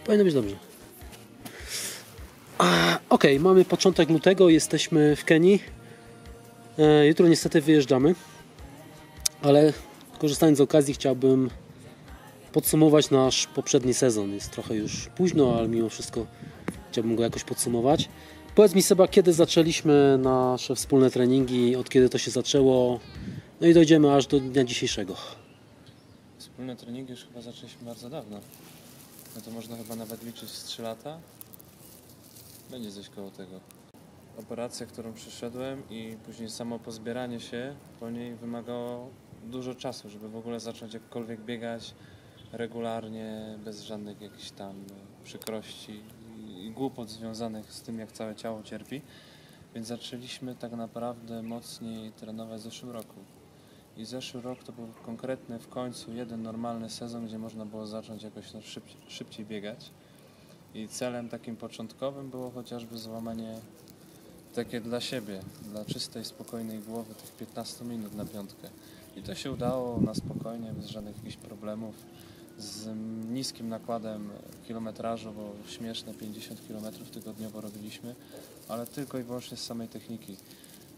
Powinno być dobrze. Okej, mamy początek lutego, jesteśmy w Kenii. Jutro niestety wyjeżdżamy, ale korzystając z okazji chciałbym podsumować nasz poprzedni sezon. Jest trochę już późno, ale mimo wszystko chciałbym go jakoś podsumować. Powiedz mi, Seba, kiedy zaczęliśmy nasze wspólne treningi, od kiedy to się zaczęło, no i dojdziemy aż do dnia dzisiejszego. Wspólne treningi już chyba zaczęliśmy bardzo dawno. No to można chyba nawet liczyć z 3 lata. Będzie coś koło tego. Operacja, którą przeszedłem i później samo pozbieranie się po niej wymagało dużo czasu, żeby w ogóle zacząć jakkolwiek biegać regularnie, bez żadnych jakichś tam przykrości i głupot związanych z tym, jak całe ciało cierpi. Więc zaczęliśmy tak naprawdę mocniej trenować w zeszłym roku. I zeszły rok to był konkretny w końcu jeden normalny sezon, gdzie można było zacząć jakoś szybciej biegać. I celem takim początkowym było chociażby złamanie takie dla siebie, dla czystej, spokojnej głowy tych 15 minut na piątkę. I to się udało na spokojnie, bez żadnych jakichś problemów, z niskim nakładem kilometrażu, bo śmieszne 50 km tygodniowo robiliśmy, ale tylko i wyłącznie z samej techniki.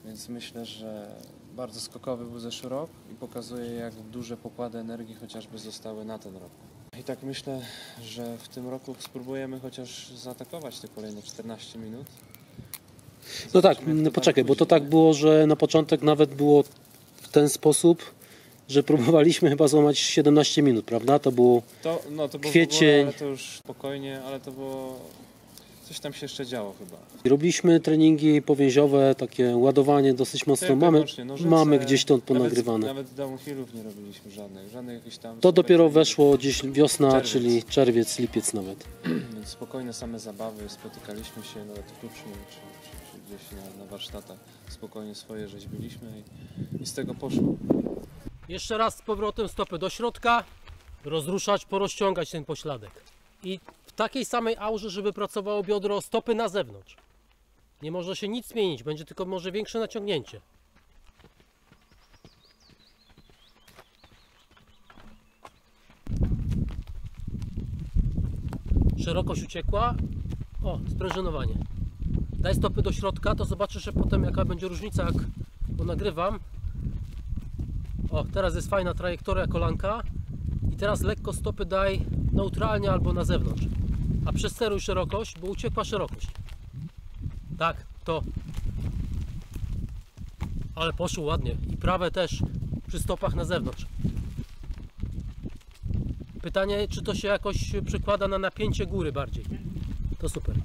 Więc myślę, że bardzo skokowy był zeszły rok i pokazuje, jak duże pokłady energii chociażby zostały na ten rok. I tak myślę, że w tym roku spróbujemy chociaż zaatakować te kolejne 14 minut. No tak, poczekaj, bo to tak było, że na początek nawet było w ten sposób, że próbowaliśmy chyba złamać 17 minut, prawda? To było to było kwiecień. w ogóle, ale to już spokojnie, ale to było... Coś tam się jeszcze działo chyba. Robiliśmy treningi powięziowe, takie ładowanie dosyć mocno. Mamy gdzieś to ponagrywane. Nawet downhillów nie robiliśmy żadnych jakichś tam... To dopiero weszło gdzieś wiosna, czyli czerwiec, lipiec nawet. Więc spokojne same zabawy, spotykaliśmy się nawet w Tuczniu czy gdzieś na warsztatach. Spokojnie swoje rzeźbiliśmy i z tego poszło. Jeszcze raz z powrotem stopy do środka, rozruszać, porozciągać ten pośladek. I w takiej samej aurze, żeby pracowało biodro, stopy na zewnątrz. Nie może się nic zmienić, będzie tylko może większe naciągnięcie. Szerokość uciekła. O, sprężynowanie. Daj stopy do środka, to zobaczysz, że potem jaka będzie różnica, jak go nagrywam. O, teraz jest fajna trajektoria kolanka. I teraz lekko stopy daj neutralnie albo na zewnątrz. A przesteruj szerokość, bo uciekła szerokość. Tak, to. Ale poszło ładnie. I prawe też przy stopach na zewnątrz. Pytanie, czy to się jakoś przekłada na napięcie góry bardziej. To super.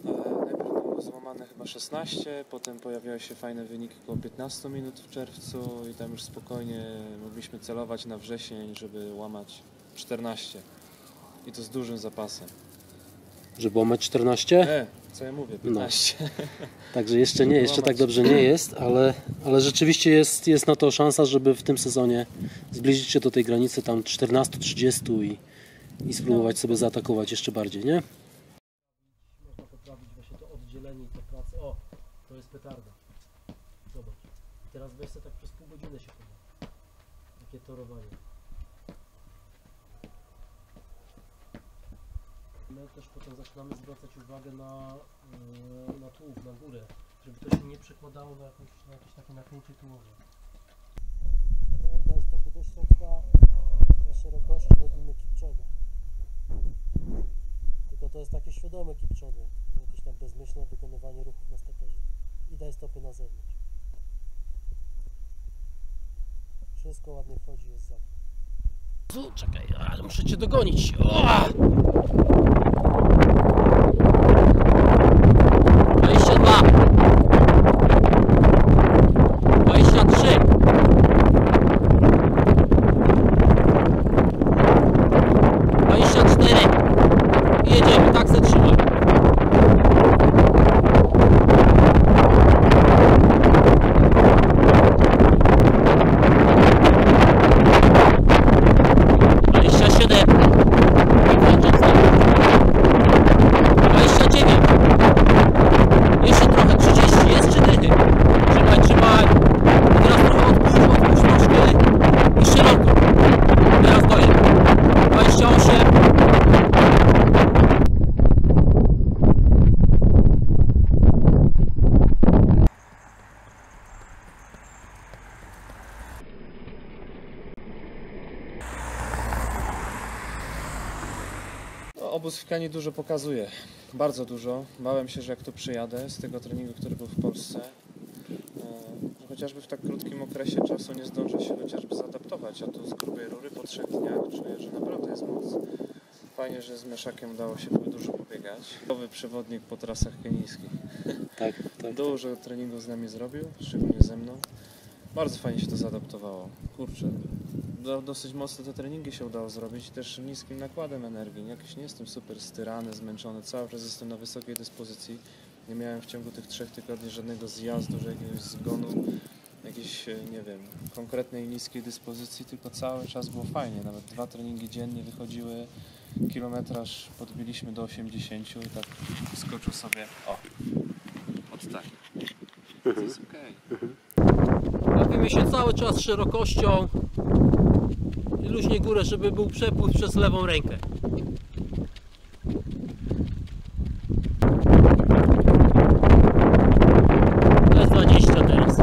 Najpierw było złamane chyba 16, potem pojawiały się fajne wyniki około 15 minut w czerwcu i tam już spokojnie mogliśmy celować na wrzesień, żeby łamać 14. I to z dużym zapasem. Żeby łamać 14? Co ja mówię? 15. No. Także jeszcze tak dobrze nie jest, ale rzeczywiście jest na to szansa, żeby w tym sezonie zbliżyć się do tej granicy tam 14-30 i spróbować sobie zaatakować jeszcze bardziej, nie? Można poprawić właśnie to oddzielenie i tę pracę. O, to jest petarda. Zobacz. Teraz weź sobie tak przez pół godziny się chyba. Takie torowanie. My też potem zaczynamy zwracać uwagę na tułów, na górę, żeby to się nie przekładało na jakieś takie napięcie tułowe. Daj stopy do środka, na szerokości robimy Kipchoge. Tylko to jest takie świadome Kipchoge, jakieś tam bezmyślne wykonywanie ruchów na stoperze. I daj stopy na zewnątrz. Wszystko ładnie wchodzi, jest zakręt. Czekaj, ale muszę cię dogonić. O! 22, 23, 24 i jedziemy, tak se trzymaj. I włączam start. Obóz w Kenii dużo pokazuje, bardzo dużo. Bałem się, że jak tu przyjadę z tego treningu, który był w Polsce, że chociażby w tak krótkim okresie czasu nie zdążę się chociażby zaadaptować, a tu z grubej rury po 3 dniach czuję, że naprawdę jest moc. Fajnie, że z Meszakiem udało się dużo pobiegać. Nowy przewodnik po trasach kenijskich. Tak. Dużo treningów z nami zrobił, szczególnie ze mną. Bardzo fajnie się to zaadaptowało. Kurczę, dosyć mocno te treningi się udało zrobić, też niskim nakładem energii. Jakoś nie jestem super styrany, zmęczony, cały czas jestem na wysokiej dyspozycji. Nie miałem w ciągu tych 3 tygodni żadnego zjazdu, jakiegoś zgonu, jakiejś, nie wiem, konkretnej niskiej dyspozycji, tylko cały czas było fajnie. Nawet 2 treningi dziennie wychodziły, kilometraż podbiliśmy do 80 i tak skoczył sobie, od tak. To jest okej. Bawimy się cały czas szerokością i luźnie górę, żeby był przepływ przez lewą rękę. To jest 20 teraz.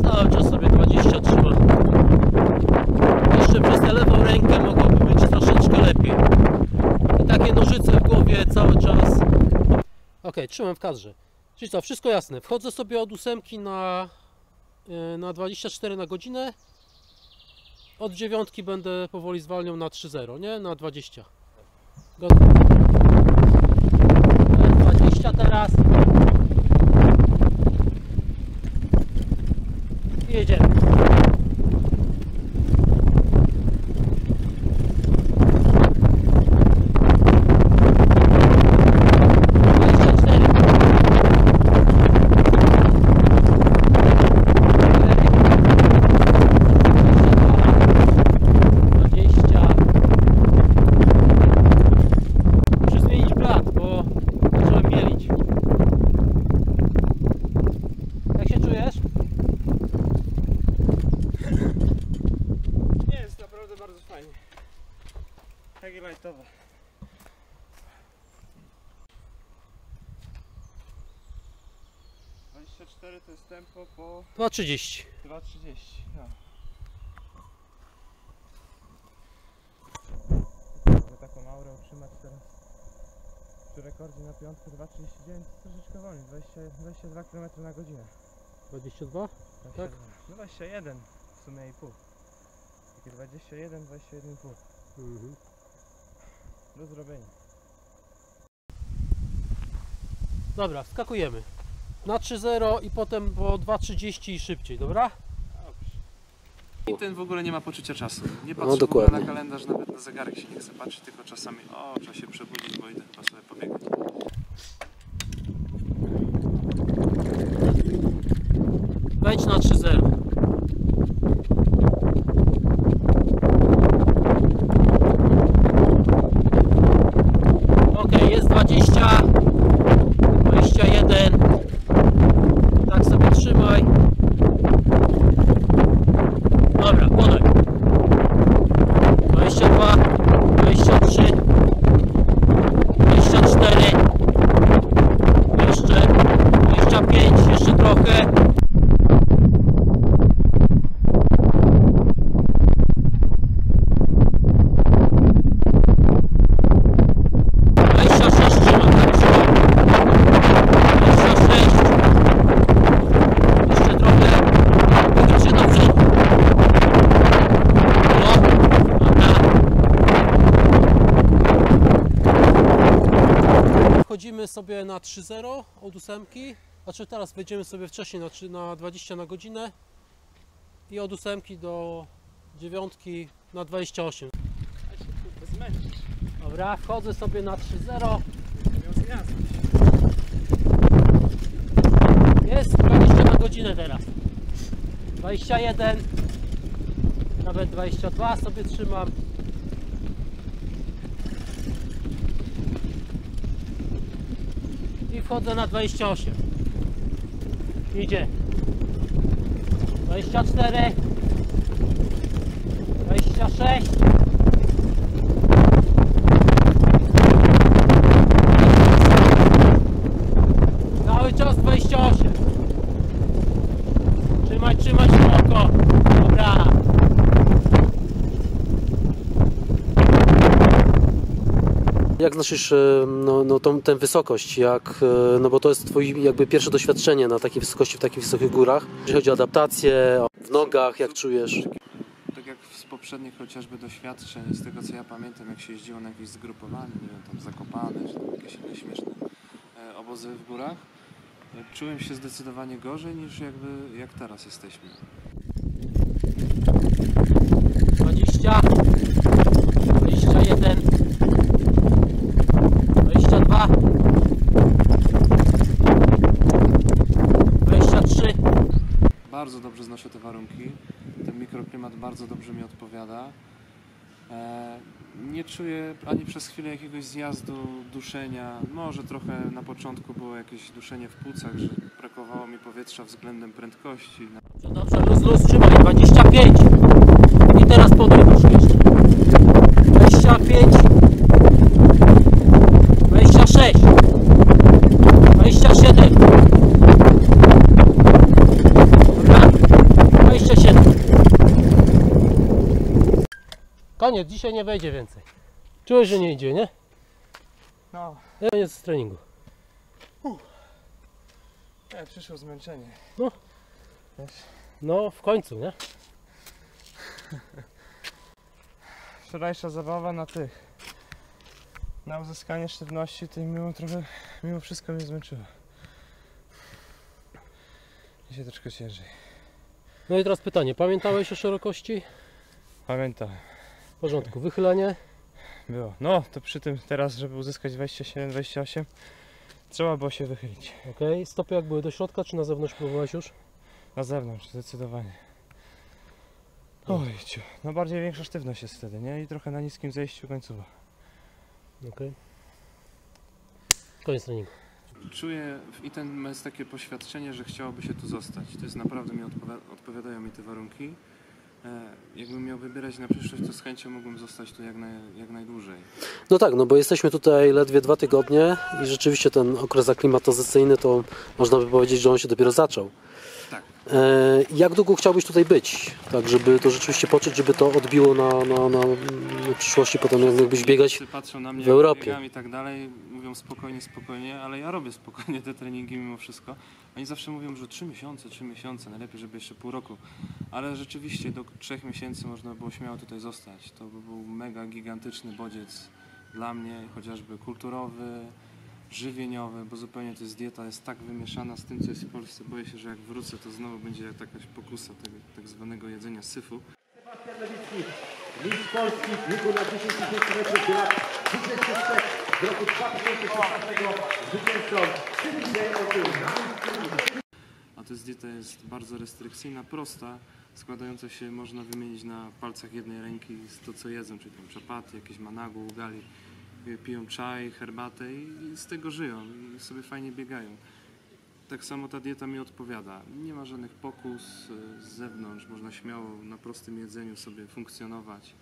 Cały czas sobie 20 trzyma. Jeszcze przez tę lewą rękę mogłoby być troszeczkę lepiej. I takie nożyce w głowie cały czas. Ok, trzymam w kadrze. Czyli co, wszystko jasne. Wchodzę sobie od 8 na 24 na godzinę. Od 9 będę powoli zwalniał na 3.0, nie? Na 20. Gotowe. 20 teraz. I jedziemy. Muszę zmienić blat, bo zacząłem mielić. Jak się czujesz? Nie, jest naprawdę bardzo fajnie. Takie lightowe. To jest tempo po 2.30. 2.30. No. Taką aurę utrzymać teraz przy rekordzie na piątkę 2.39 troszeczkę wolniej, 22 km na godzinę. 22? Tak? No 21 w sumie i pół. Takie 21,5. Do zrobienia. Dobra, wskakujemy. Na 3.0 i potem po 2.30 i szybciej, dobra? I ten w ogóle nie ma poczucia czasu. Nie No, patrzy w ogóle dokładnie. na kalendarz, nawet na zegarek się nie chce patrzeć, tylko czasami trzeba się przebudzić, bo idę chyba sobie pobiegać. Wejdź na 3.0. Ok, jest 20, 21. Tak sobie trzymaj. Dobra, podaj. 22, 23, 24. Jeszcze 25, jeszcze trochę. Wchodzimy sobie na 3.0 od 8, znaczy teraz wejdziemy sobie wcześniej na 20 na godzinę i od 8 do 9 na 28. Dobra, wchodzę sobie na 3.0. Jest 20 na godzinę teraz. 21, nawet 22 sobie trzymam. I wchodzę na 28. Idzie. 24, 26, 6. Cały czas 28. Trzymaj oko. Dobra. Jak znaczysz tę wysokość, no bo to jest twoje jakby pierwsze doświadczenie na takiej wysokości, w takich wysokich górach. Jeżeli chodzi o adaptację, w nogach, jak czujesz? Tak jak z poprzednich chociażby doświadczeń, z tego co ja pamiętam, jak się jeździło na jakieś zgrupowanie, nie wiem, tam Zakopane, czy tam jakieś inne śmieszne obozy w górach, czułem się zdecydowanie gorzej niż jak teraz jesteśmy. 20, 21, 22, 23. Bardzo dobrze znoszę te warunki. Ten mikroklimat bardzo dobrze mi odpowiada. Nie czuję ani przez chwilę jakiegoś zjazdu, duszenia. Może trochę na początku było jakieś duszenie w płucach, że brakowało mi powietrza względem prędkości. To dobrze, luz, trzymaj, 25. I teraz podrywasz jeszcze. 25. 26. 27. Dobra. 27. Koniec, dzisiaj nie wejdzie więcej. Czułeś, że nie idzie, nie? No. Koniec z treningu. Przyszło zmęczenie. No, w końcu, nie? Wczorajsza zabawa na uzyskanie sztywności, to mimo wszystko mnie zmęczyła. Dzisiaj troszkę ciężej. No i teraz pytanie, pamiętałeś o szerokości? Pamiętam, W porządku, wychylenie? było. No, to przy tym teraz, żeby uzyskać 27-28, trzeba było się wychylić. Ok, stopy jak były do środka, czy na zewnątrz próbowałeś już? Na zewnątrz, zdecydowanie. Ojciu, no bardziej większa sztywność jest wtedy, nie? I trochę na niskim zejściu końcowa. Ok. Koniec treningu. Czuję i ten jest takie poświadczenie, że chciałoby się tu zostać. To jest naprawdę odpowiadają mi te warunki. Jakbym miał wybierać na przyszłość, to z chęcią mógłbym zostać tu jak najdłużej. No tak, no bo jesteśmy tutaj ledwie 2 tygodnie i rzeczywiście ten okres aklimatyzacyjny to można by powiedzieć, że on się dopiero zaczął. Tak. Jak długo chciałbyś tutaj być? Tak, żeby to rzeczywiście poczuć, żeby to odbiło na przyszłości potem jakbyś biegać Wszyscy patrzą na mnie, w Europie. biegam i tak dalej, mówią spokojnie, ale ja robię spokojnie te treningi mimo wszystko. Oni zawsze mówią, że 3 miesiące, najlepiej, żeby jeszcze pół roku. Ale rzeczywiście do 3 miesięcy można było śmiało tutaj zostać. To by był mega gigantyczny bodziec dla mnie, chociażby kulturowy, żywieniowy, bo zupełnie to jest dieta jest tak wymieszana z tym, co jest w Polsce. Boję się, że jak wrócę, to znowu będzie jakaś pokusa tego tak zwanego jedzenia syfu. Sebastian Lewicki, mistrz Polski w biegu na 10 tysięcy metrów do lat 23 w roku 2016 zwycięzcą Sylwię Otyl. A ta dieta jest bardzo restrykcyjna, prosta, składająca się, można wymienić na palcach jednej ręki to, co jedzą, czyli tam czapaty, jakieś managu, ugali, piją czaj, herbatę i z tego żyją i sobie fajnie biegają. Tak samo ta dieta mi odpowiada. Nie ma żadnych pokus z zewnątrz, można śmiało na prostym jedzeniu sobie funkcjonować.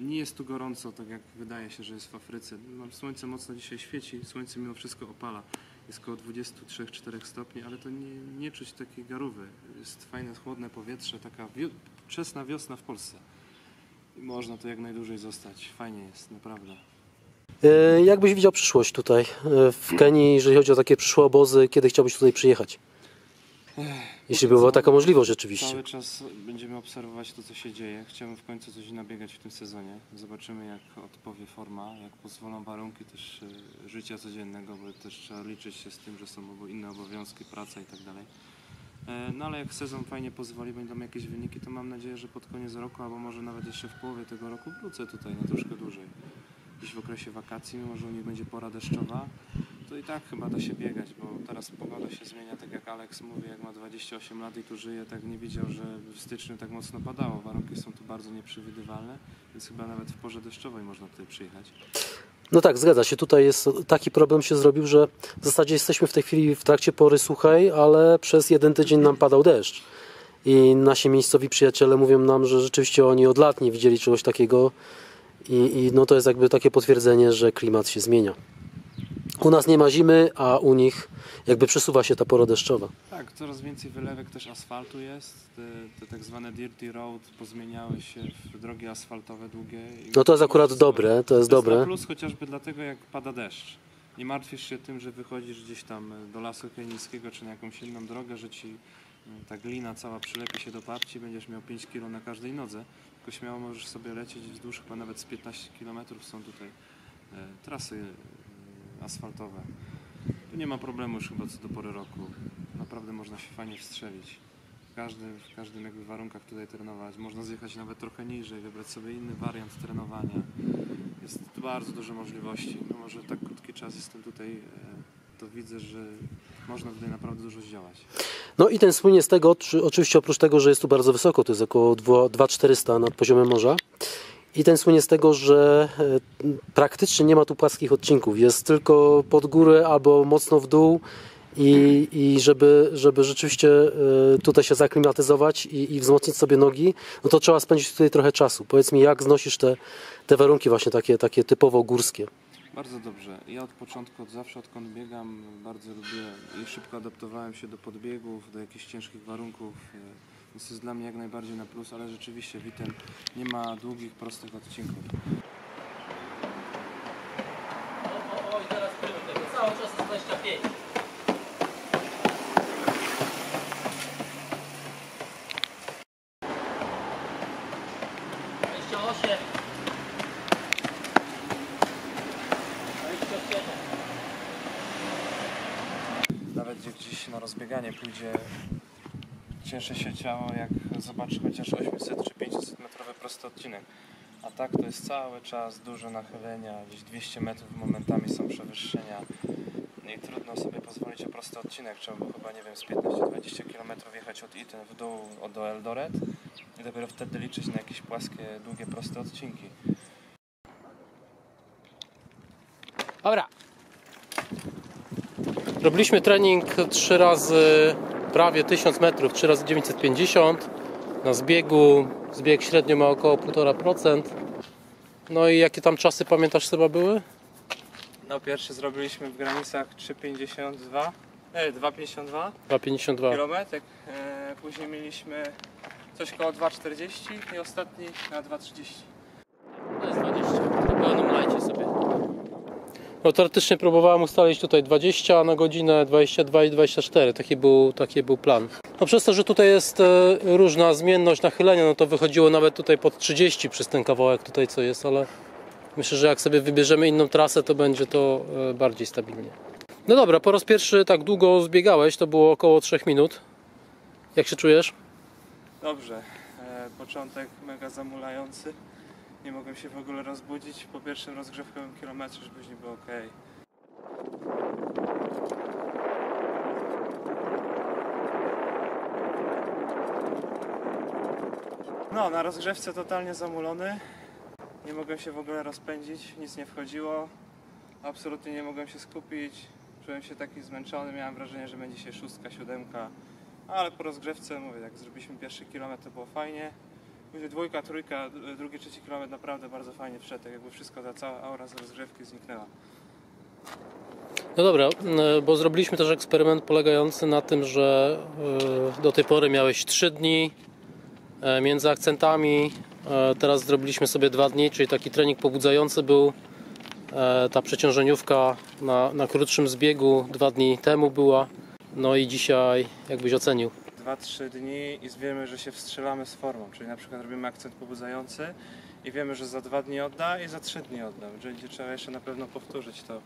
Nie jest tu gorąco, tak jak wydaje się, że jest w Afryce. Słońce mocno dzisiaj świeci, słońce mimo wszystko opala. Jest około 23-4 stopni, ale to nie czuć takiej garówy. Jest fajne, chłodne powietrze, taka wczesna wiosna w Polsce. I można tu jak najdłużej zostać. Fajnie jest, naprawdę. Jak byś widział przyszłość tutaj w Kenii, jeżeli chodzi o takie przyszłe obozy, kiedy chciałbyś tutaj przyjechać? Jeśli by była taka możliwość oczywiście. Cały czas będziemy obserwować to, co się dzieje. Chciałbym w końcu coś nabiegać w tym sezonie. Zobaczymy, jak odpowie forma, jak pozwolą warunki też życia codziennego, bo też trzeba liczyć się z tym, że są inne obowiązki, praca i tak dalej. No ale jak sezon fajnie pozwoli, będą jakieś wyniki, to mam nadzieję, że pod koniec roku, albo może nawet jeszcze w połowie tego roku wrócę tutaj na troszkę dłużej. Gdzieś w okresie wakacji, mimo że u nich będzie pora deszczowa, to i tak chyba da się biegać, bo teraz pogoda się zmienia, tak jak Alex mówi, jak ma 28 lat i tu żyje, tak nie widział, że w styczniu tak mocno padało. Warunki są tu bardzo nieprzewidywalne, więc chyba nawet w porze deszczowej można tutaj przyjechać. No tak, zgadza się. Tutaj jest taki problem się zrobił, że w zasadzie jesteśmy w tej chwili w trakcie pory suchej, ale przez 1 tydzień nam padał deszcz. i nasi miejscowi przyjaciele mówią nam, że rzeczywiście oni od lat nie widzieli czegoś takiego i no to jest jakby takie potwierdzenie, że klimat się zmienia. U nas nie ma zimy, a u nich jakby przesuwa się ta pora deszczowa. Tak, coraz więcej wylewek też asfaltu jest. Te tak zwane dirty road pozmieniały się w drogi asfaltowe długie. No to jest akurat dobre, to jest dobre. Na plus chociażby dlatego, jak pada deszcz. Nie martwisz się tym, że wychodzisz gdzieś tam do lasu kenijskiego czy na jakąś inną drogę, że ci ta glina cała przylepi się do parci, będziesz miał 5 km na każdej nodze. Tylko śmiało możesz sobie lecieć wzdłuż, chyba nawet z 15 km są tutaj trasy asfaltowe. Tu nie ma problemu już chyba co do pory roku. Naprawdę można się fajnie wstrzelić. W każdym jakby warunkach tutaj trenować. Można zjechać nawet trochę niżej, wybrać sobie inny wariant trenowania. Jest tu bardzo dużo możliwości. No może tak krótki czas jestem tutaj, to widzę, że można tutaj naprawdę dużo zdziałać. No i ten słynie z tego, oczywiście oprócz tego, że jest tu bardzo wysoko, to jest około 2400 nad poziomem morza. I ten słynie z tego, że praktycznie nie ma tu płaskich odcinków. Jest tylko pod górę albo mocno w dół i żeby rzeczywiście tutaj się zaklimatyzować i wzmocnić sobie nogi, no to trzeba spędzić tutaj trochę czasu. Powiedz mi, jak znosisz te warunki właśnie takie typowo górskie? Bardzo dobrze. Ja od początku, od zawsze odkąd biegam, bardzo lubię i szybko adaptowałem się do podbiegów, do jakichś ciężkich warunków. Więc to jest dla mnie jak najbardziej na plus, ale rzeczywiście Witten nie ma długich, prostych odcinków. I teraz tego cały czas jest 25. Nawet gdzieś na rozbieganie pójdzie, cieszy się ciało, jak zobaczy chociaż 800 czy 500 metrowy prosty odcinek. A tak to jest cały czas duże nachylenia, gdzieś 200 metrów momentami są przewyższenia. I trudno sobie pozwolić o prosty odcinek. Trzeba było chyba, nie wiem, z 15-20 km jechać od Iten w dół do Eldoret i dopiero wtedy liczyć na jakieś płaskie, długie, proste odcinki. Dobra. Robiliśmy trening 3 razy prawie 1000 metrów, 3 razy 950 na zbiegu. Zbieg średnio ma około 1,5%. No i jakie tam czasy, pamiętasz, Seba, były? No pierwszy zrobiliśmy w granicach 2,52 2,52. km. Później mieliśmy coś koło 2,40 i ostatni na 2,30. To jest 20. To pełnym lajcie sobie. No teoretycznie próbowałem ustalić tutaj 20 na godzinę, 22 i 24. Taki był plan. No przez to, że tutaj jest różna zmienność nachylenia, no to wychodziło nawet tutaj pod 30 przez ten kawałek tutaj co jest, ale myślę, że jak sobie wybierzemy inną trasę, to będzie to bardziej stabilnie. No dobra, po raz pierwszy tak długo zbiegałeś, to było około 3 minut. Jak się czujesz? Dobrze. Początek mega zamulający. Nie mogłem się w ogóle rozbudzić po pierwszym rozgrzewkowym kilometrze, żeby później było ok. No, na rozgrzewce totalnie zamulony. Nie mogłem się w ogóle rozpędzić, nic nie wchodziło. Absolutnie nie mogłem się skupić. Czułem się taki zmęczony, miałem wrażenie, że będzie się 6, 7. Ale po rozgrzewce, mówię, jak zrobiliśmy pierwszy kilometr, to było fajnie. Później 2, 3, drugi, 3 kilometr naprawdę bardzo fajnie wszedł, jakby wszystko, ta cała aura z rozgrzewki zniknęła. No dobra, bo zrobiliśmy też eksperyment polegający na tym, że do tej pory miałeś 3 dni między akcentami, teraz zrobiliśmy sobie 2 dni, czyli taki trening pobudzający był. Ta przeciążeniówka na krótszym zbiegu 2 dni temu była, no i dzisiaj jakbyś ocenił? 2-3 dni i wiemy, że się wstrzelamy z formą, czyli na przykład robimy akcent pobudzający i wiemy, że za 2 dni odda i za 3 dni odda, że będzie trzeba jeszcze na pewno powtórzyć to.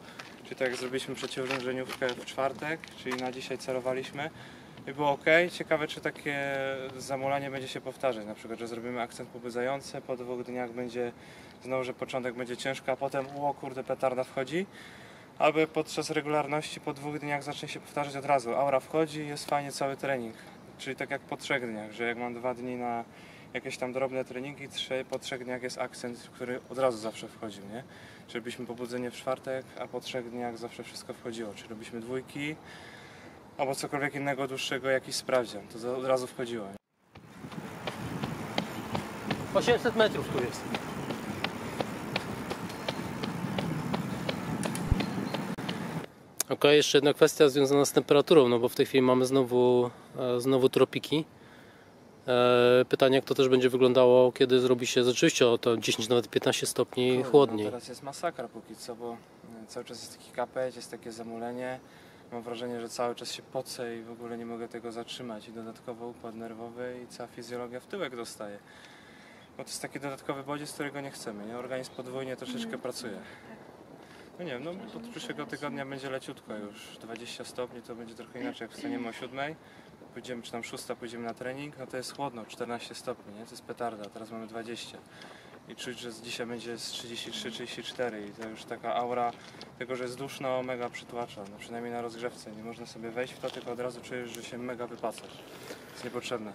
Czyli tak jak zrobiliśmy przeciążeniówkę w czwartek, czyli na dzisiaj celowaliśmy i było ok. Ciekawe, czy takie zamulanie będzie się powtarzać, na przykład, że zrobimy akcent pobudzający, po 2 dniach będzie znowu, że początek będzie ciężko, a potem o kurde, petarda wchodzi. Albo podczas regularności po 2 dniach zacznie się powtarzać od razu. Aura wchodzi i jest fajnie cały trening. Czyli tak jak po 3 dniach, że jak mam 2 dni na jakieś tam drobne treningi, po 3 dniach jest akcent, który od razu zawsze wchodził, nie? Czyli robiliśmy pobudzenie w czwartek, a po 3 dniach zawsze wszystko wchodziło. Czyli robiliśmy 2 albo cokolwiek innego dłuższego, jakiś sprawdzian, to od razu wchodziło. 800 metrów tu jest. Ok, jeszcze jedna kwestia związana z temperaturą, no bo w tej chwili mamy znowu tropiki. Pytanie, jak to też będzie wyglądało, kiedy zrobi się rzeczywiście o to 10, nawet 15 stopni chłodniej. No teraz jest masakra póki co, bo cały czas jest taki kapeć, jest takie zamulenie. Mam wrażenie, że cały czas się pocę i w ogóle nie mogę tego zatrzymać. I dodatkowo układ nerwowy i cała fizjologia w tyłek dostaje. Bo to jest taki dodatkowy bodziec, którego nie chcemy. Nie? Organizm podwójnie troszeczkę pracuje. No nie wiem, no od przyszłego tygodnia będzie leciutko już. 20 stopni to będzie trochę inaczej. Jak wstaniemy o 7, pójdziemy, czy tam 6, pójdziemy na trening, no to jest chłodno, 14 stopni, nie? To jest petarda, teraz mamy 20. I czuć, że dzisiaj będzie z 33-34 i to już taka aura tego, że jest duszno, mega przytłacza, no przynajmniej na rozgrzewce. Nie można sobie wejść w to, tylko od razu czujesz, że się mega wypacasz. To jest niepotrzebne.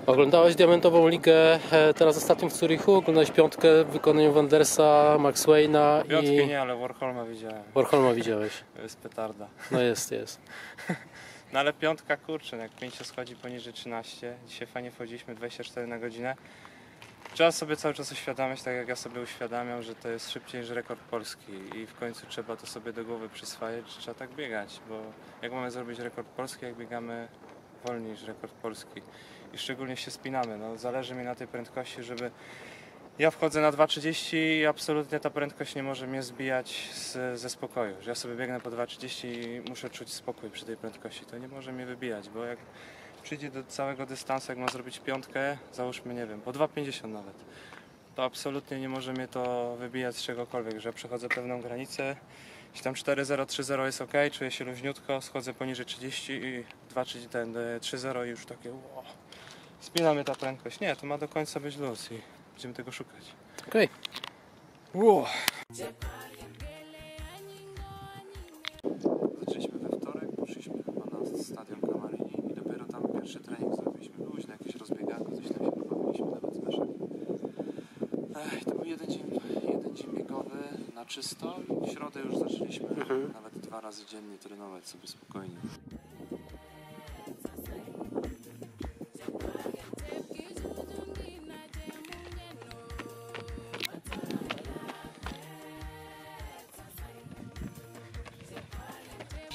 Oglądałeś Diamentową Ligę teraz ostatnio w Zurichu? Oglądałeś piątkę w wykonaniu Wandersa, Max Wayne'a Piątki i... nie, ale Warholma widziałem. Warholma widziałeś. To jest petarda. No jest. No ale piątka, kurczę, jak 5 schodzi poniżej 13. Dzisiaj fajnie wchodziliśmy 24 na godzinę. Trzeba sobie cały czas uświadamiać, tak jak ja sobie uświadamiam, że to jest szybciej niż rekord polski i w końcu trzeba to sobie do głowy przyswajać, że trzeba tak biegać, bo jak mamy zrobić rekord polski, jak biegamy wolniej niż rekord polski i szczególnie się spinamy, no zależy mi na tej prędkości, żeby ja wchodzę na 2,30 i absolutnie ta prędkość nie może mnie zbijać ze spokoju, że ja sobie biegnę po 2,30 i muszę czuć spokój przy tej prędkości, to nie może mnie wybijać, bo jak przyjdzie do całego dystansu, jak ma zrobić piątkę, załóżmy, nie wiem, po 2,50 nawet, to absolutnie nie może mnie to wybijać z czegokolwiek, że ja przechodzę pewną granicę, jeśli tam 4,0, 3,0 jest ok, czuję się luźniutko, schodzę poniżej 30 i 3,0 i już takie wow, spina mnie ta prędkość. Nie, to ma do końca być luz i będziemy tego szukać. Okej. Wow. Zaczęliśmy we wtorek, poszliśmy chyba na stadion Kamarini i dopiero tam pierwszy trening zrobiliśmy. Luźne, jakieś rozbieganko, coś tam się pobawiliśmy, nawet z Meszem. To był jeden dzień biegowy na czysto. W środę już zaczęliśmy nawet 2 razy dziennie trenować sobie spokojnie.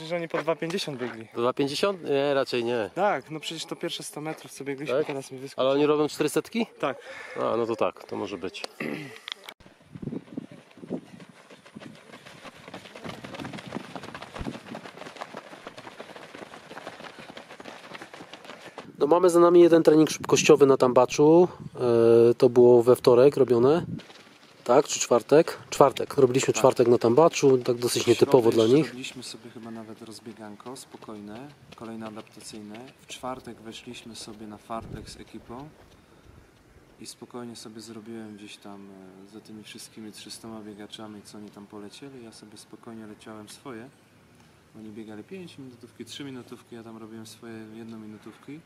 Że oni po 2,50 biegli. 2,50? Nie, raczej nie. Tak, no przecież to pierwsze 100 metrów co biegliśmy, Tak? teraz mi wyskoczyło. Ale oni robią 400? Tak. A, no to tak, to może być. No mamy za nami jeden trening szybkościowy na Tambaczu. To było we wtorek robione. Tak, czy czwartek? Czwartek. Robiliśmy czwartek na Tambaczu, tak dosyć nietypowo dla nich. Robiliśmy sobie chyba nawet rozbieganko spokojne, kolejne adaptacyjne. W czwartek weszliśmy sobie na fartlek z ekipą i spokojnie sobie zrobiłem gdzieś tam za tymi wszystkimi 300 biegaczami, co oni tam polecieli. Ja sobie spokojnie leciałem swoje. Oni biegali 5 minutówki, 3 minutówki, ja tam robiłem swoje 1 minutówki.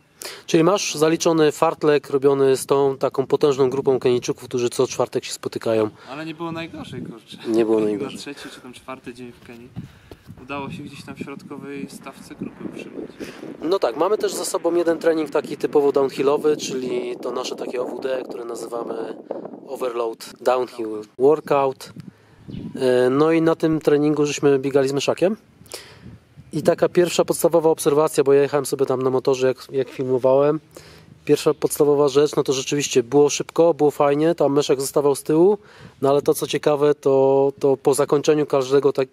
Czyli masz zaliczony fartlek robiony z tą taką potężną grupą Kenijczyków, którzy co czwartek się spotykają. Ale nie było najgorzej, kurczę. Nie było najgorzej. Na trzeci czy tam 4 dzień w Kenii udało się gdzieś tam w środkowej stawce grupy utrzymać. No tak, mamy też za sobą jeden trening taki typowo downhillowy, czyli to nasze takie OWD, które nazywamy Overload Downhill Workout. No i na tym treningu żeśmy biegali z Myszakiem. I taka pierwsza podstawowa obserwacja, bo ja jechałem sobie tam na motorze, jak filmowałem. Pierwsza podstawowa rzecz, no to rzeczywiście było szybko, było fajnie, tam Myszak zostawał z tyłu, no ale to co ciekawe, to po zakończeniu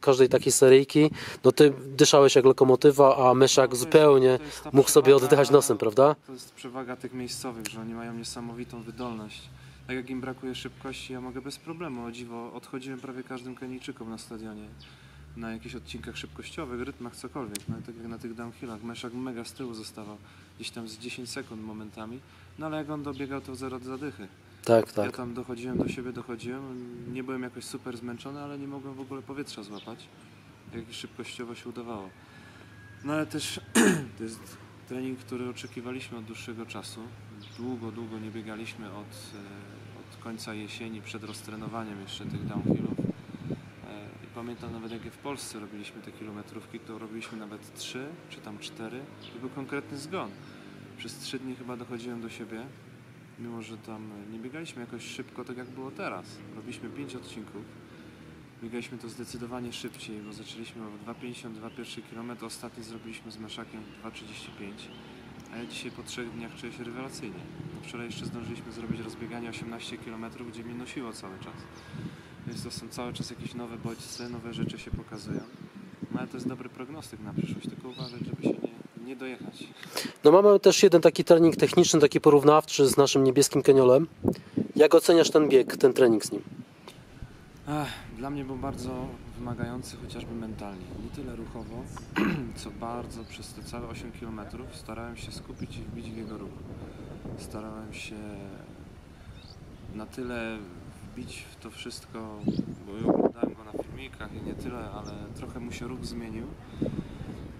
każdej takiej seryjki, no ty dyszałeś jak lokomotywa, a Myszak zupełnie mógł sobie oddychać nosem, prawda? To jest przewaga tych miejscowych, że oni mają niesamowitą wydolność. Tak jak im brakuje szybkości, ja mogę bez problemu, o dziwo, odchodziłem prawie każdym Kenijczykom na stadionie. na jakichś odcinkach szybkościowych, rytmach, cokolwiek, no tak jak na tych downhillach. Meszak mega z tyłu zostawał, gdzieś tam z 10 sekund momentami, no ale jak on dobiegał, to 0 zadychy. Tak, Ja tak. tam dochodziłem do siebie, nie byłem jakoś super zmęczony, ale nie mogłem w ogóle powietrza złapać, jak szybkościowo się udawało. No ale też to jest trening, który oczekiwaliśmy od dłuższego czasu. Długo nie biegaliśmy od końca jesieni, przed roztrenowaniem jeszcze tych downhillów. I pamiętam nawet jak w Polsce robiliśmy te kilometrówki, to robiliśmy nawet 3 czy tam 4 i był konkretny zgon. Przez 3 dni chyba dochodziłem do siebie, mimo że tam nie biegaliśmy jakoś szybko, tak jak było teraz. Robiliśmy 5 odcinków. Biegaliśmy to zdecydowanie szybciej, bo zaczęliśmy o 2,52 pierwszy kilometr, ostatni zrobiliśmy z Meszakiem 2,35. A ja dzisiaj po 3 dniach czuję się rewelacyjnie. No wczoraj jeszcze zdążyliśmy zrobić rozbieganie 18 km, gdzie mnie nosiło cały czas. Więc to są cały czas jakieś nowe bodźce, nowe rzeczy się pokazują. No ale to jest dobry prognostyk na przyszłość, tylko uważać, żeby się nie dojechać. No mamy też jeden taki trening techniczny, taki porównawczy z naszym niebieskim Keniolem. Jak oceniasz ten bieg, ten trening z nim? Dla mnie był bardzo wymagający chociażby mentalnie. Nie tyle ruchowo, co bardzo przez te całe 8 km starałem się skupić i wbić w jego ruch. Starałem się na tyle wbić w to wszystko, bo ja oglądałem go na filmikach i nie tyle, ale trochę mu się ruch zmienił.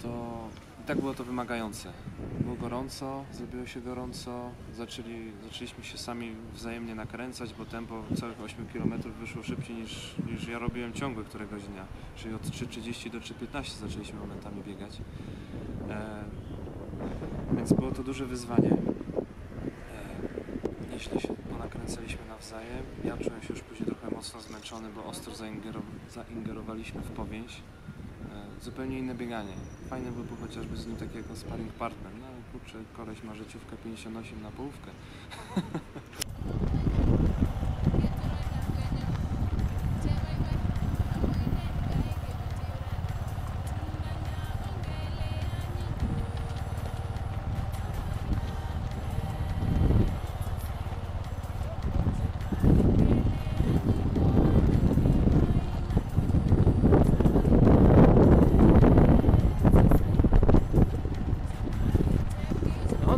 To i tak było to wymagające. Było gorąco, zrobiło się gorąco, zaczęliśmy się sami wzajemnie nakręcać, bo tempo całych 8 km wyszło szybciej niż ja robiłem ciągłe któregoś dnia. Czyli od 3,30 do 3,15 zaczęliśmy momentami biegać. Więc było to duże wyzwanie. Jeśli się ponakręcaliśmy nawzajem, ja czułem się już później trochę mocno zmęczony, bo ostro zaingerowaliśmy w powięź. Zupełnie inne bieganie. Fajne byłby chociażby z nim taki jako sparring partner. No ale kurczę, koleś ma życiówkę 58 na połówkę.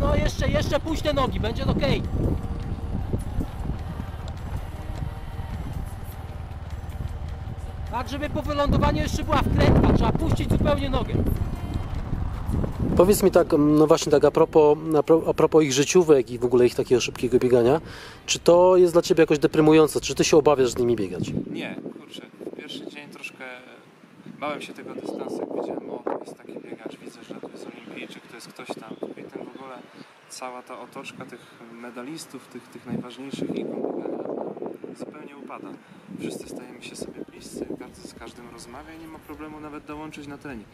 No, jeszcze puść te nogi, będzie ok. Tak, żeby po wylądowaniu jeszcze była wkrętka, trzeba puścić zupełnie nogę. Powiedz mi tak, no właśnie tak a propos ich życiówek i w ogóle ich takiego szybkiego biegania, czy to jest dla Ciebie jakoś deprymujące? Czy Ty się obawiasz z nimi biegać? Nie, kurczę, w pierwszy dzień troszkę bałem się tego dystansu, jak widziałem, o, to jest taki biegacz, widzę, że to jest olimpijczyk, to jest ktoś tam. I ten w ogóle, cała ta otoczka tych medalistów, tych najważniejszych ikon biegania zupełnie upada. Wszyscy stajemy się sobie bliscy, każdy z każdym rozmawia i nie ma problemu nawet dołączyć na trening.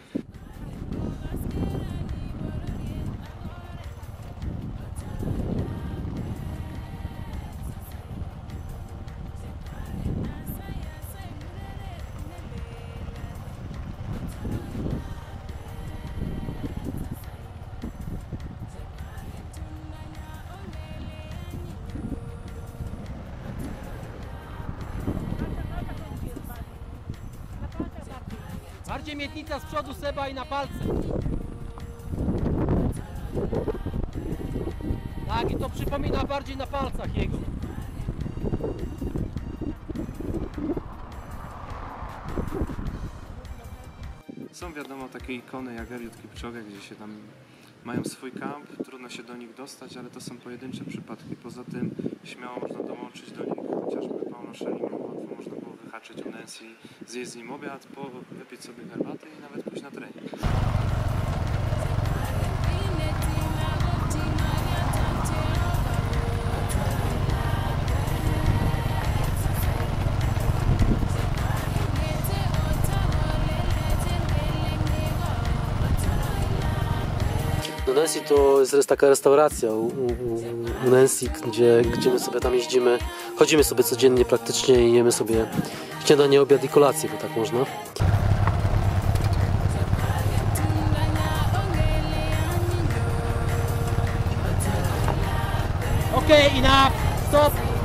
Bardziej miednica z przodu Seba i na palce. Tak, i to przypomina bardziej na palcach jego. Są wiadomo takie ikony jak Eliud Kipchoge, gdzie się tam mają swój kamp, trudno się do nich dostać, ale to są pojedyncze przypadki. Poza tym śmiało można dołączyć do nich, chociażby Paulo Schelim, łatwo można było wyhaczyć o Nancy, zjeść z nim obiad, wypić sobie herbatę i nawet pójść na trening. Nancy to jest taka restauracja u Nancy, gdzie my sobie tam jeździmy, chodzimy sobie codziennie praktycznie i jemy sobie śniadanie, obiad i kolację, bo tak można. Okej, enough, stop.